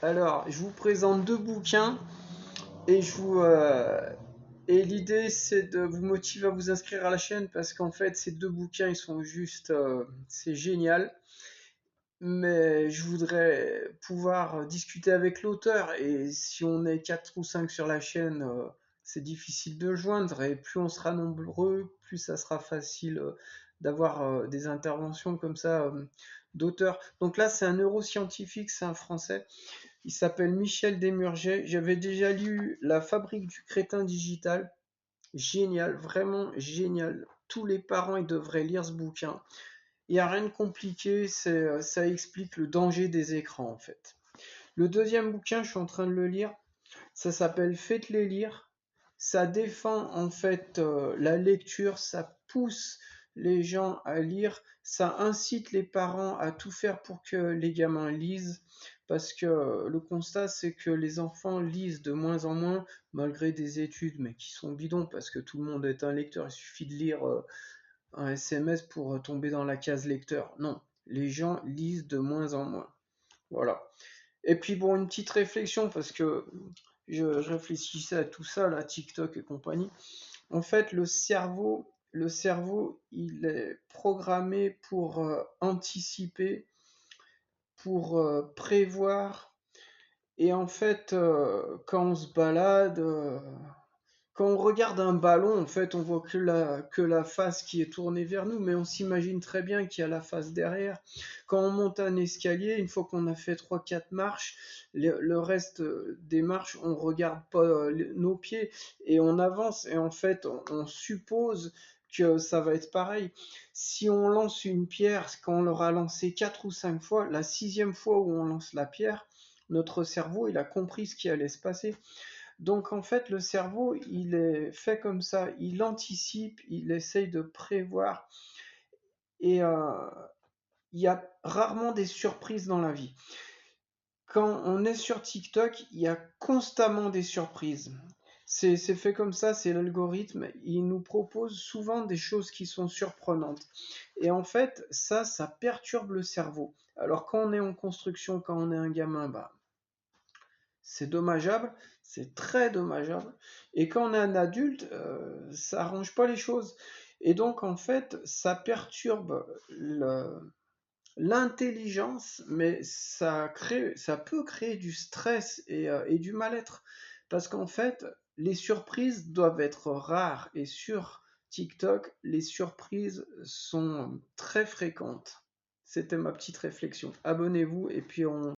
Alors, je vous présente deux bouquins et l'idée c'est de vous motiver à vous inscrire à la chaîne parce qu'en fait ces deux bouquins ils sont juste c'est génial. Mais je voudrais pouvoir discuter avec l'auteur et si on est 4 ou 5 sur la chaîne, c'est difficile de le joindre et plus on sera nombreux, plus ça sera facile d'avoir des interventions comme ça d'auteurs. Donc là c'est un neuroscientifique, c'est un français. Il s'appelle Michel Desmurget. J'avais déjà lu La Fabrique du crétin digital. Génial, vraiment génial. Tous les parents ils devraient lire ce bouquin. Il n'y a rien de compliqué, ça explique le danger des écrans en fait. Le deuxième bouquin, je suis en train de le lire, ça s'appelle Faites-les lire. Ça défend en fait la lecture, ça pousse les gens à lire, ça incite les parents à tout faire pour que les gamins lisent, parce que le constat c'est que les enfants lisent de moins en moins, malgré des études, mais qui sont bidons, parce que tout le monde est un lecteur, il suffit de lire un SMS pour tomber dans la case lecteur. Non, les gens lisent de moins en moins. Voilà. Et puis bon, une petite réflexion, parce que je réfléchissais à tout ça, là, TikTok et compagnie. En fait, le cerveau, il est programmé pour anticiper, pour prévoir. Et en fait, quand on se balade, quand on regarde un ballon, en fait, on voit que la face qui est tournée vers nous, mais on s'imagine très bien qu'il y a la face derrière. Quand on monte un escalier, une fois qu'on a fait 3-4 marches, le reste des marches, on regarde pas nos pieds et on avance. Et en fait, on suppose que ça va être pareil. Si on lance une pierre, quand on l'aura lancé 4 ou 5 fois, la sixième fois où on lance la pierre, notre cerveau, il a compris ce qui allait se passer. Donc en fait, le cerveau, il est fait comme ça, il anticipe, il essaye de prévoir, et il y a rarement des surprises dans la vie. Quand on est sur TikTok, il y a constamment des surprises. C'est fait comme ça, c'est l'algorithme, il nous propose souvent des choses qui sont surprenantes. Et en fait, ça perturbe le cerveau. Alors quand on est en construction, quand on est un gamin, bah, c'est dommageable, c'est très dommageable. Et quand on est un adulte, ça arrange pas les choses. Et donc en fait, ça perturbe l'intelligence, mais ça peut créer du stress et du mal-être. Parce qu'en fait, les surprises doivent être rares. Et sur TikTok, les surprises sont très fréquentes. C'était ma petite réflexion. Abonnez-vous et puis on